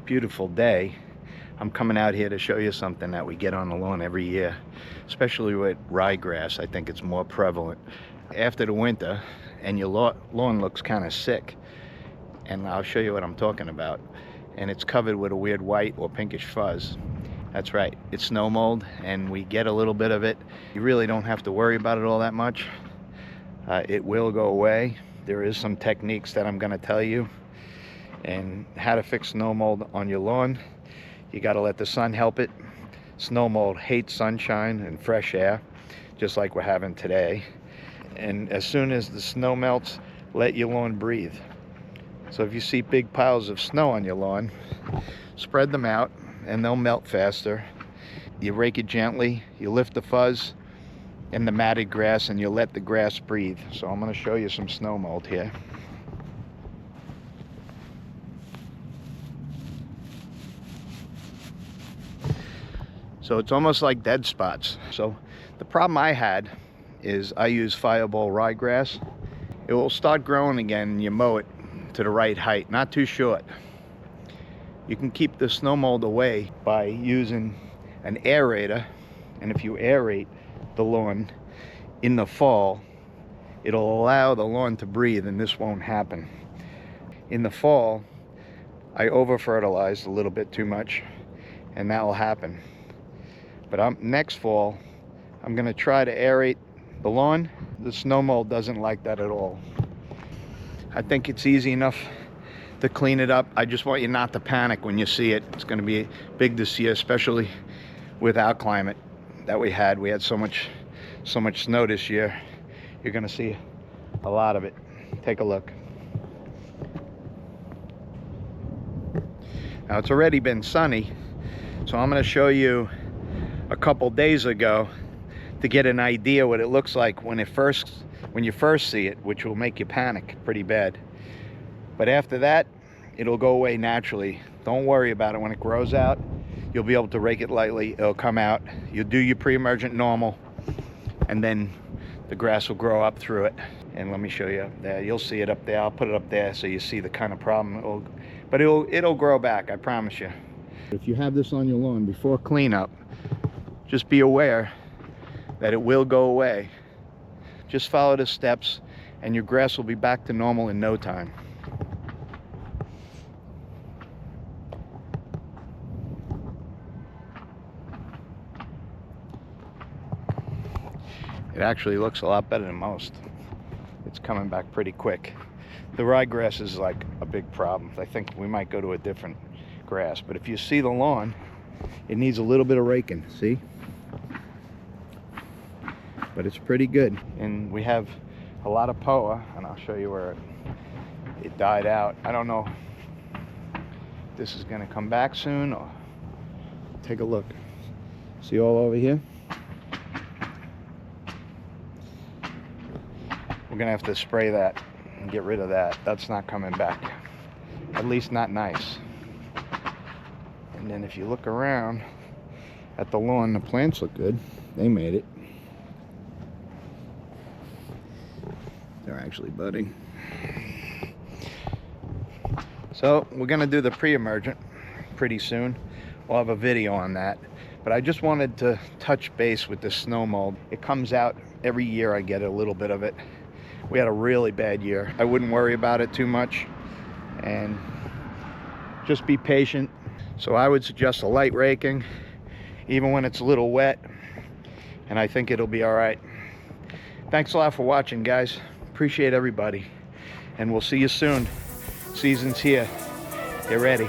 beautiful day, I'm coming out here to show you something that we get on the lawn every year, especially with ryegrass. I think it's more prevalent. After the winter and your lawn looks kind of sick, and I'll show you what I'm talking about, and it's covered with a weird white or pinkish fuzz. That's right, it's snow mold, and we get a little bit of it. You really don't have to worry about it all that much. It will go away. There is some techniques that I'm going to tell you, and how to fix snow mold on your lawn. You got to let the sun help it. Snow mold hates sunshine and fresh air, just like we're having today. And as soon as the snow melts, let your lawn breathe. So if you see big piles of snow on your lawn, spread them out and they'll melt faster. You rake it gently, you lift the fuzz and the matted grass, and you let the grass breathe. So I'm going to show you some snow mold here. So it's almost like dead spots. So the problem I had is I use fireball ryegrass. It will start growing again and you mow it to the right height, not too short. You can keep the snow mold away by using an aerator, and if you aerate the lawn in the fall, it'll allow the lawn to breathe, and this won't happen. In the fall, I over fertilized a little bit too much, and that will happen. But next fall, I'm going to try to aerate the lawn. The snow mold doesn't like that at all. I think it's easy enough to clean it up. I just want you not to panic when you see it. It's going to be big this year, especially with our climate that we had. We had so much snow this year. You're going to see a lot of it. Take a look. Now it's already been sunny, so I'm going to show you a couple days ago to get an idea what it looks like when you first see it, which will make you panic pretty bad. But after that, it'll go away naturally. Don't worry about it. When it grows out, you'll be able to rake it lightly. It'll come out. You'll do your pre-emergent normal, and then the grass will grow up through it. And let me show you up there. You'll see it up there. I'll put it up there so you see the kind of problem. It'll grow back, I promise you. If you have this on your lawn before cleanup, just be aware that it will go away. Just follow the steps and your grass will be back to normal in no time. It actually looks a lot better than most. It's coming back pretty quick. The ryegrass is like a big problem. I think we might go to a different grass, but if you see the lawn, it needs a little bit of raking, see? But it's pretty good. And we have a lot of POA, and I'll show you where it died out. I don't know if this is gonna come back soon, or take a look. See all over here? We're gonna have to spray that and get rid of that. That's not coming back, at least not nice. And then if you look around at the lawn, the plants look good. They made it. They're actually budding. So we're gonna do the pre-emergent pretty soon. We'll have a video on that. But I just wanted to touch base with the snow mold. It comes out every year. I get a little bit of it. We had a really bad year. I wouldn't worry about it too much, and just be patient. So I would suggest a light raking, even when it's a little wet, and I think it'll be all right. Thanks a lot for watching, guys. Appreciate everybody, and we'll see you soon. Season's here. Get ready.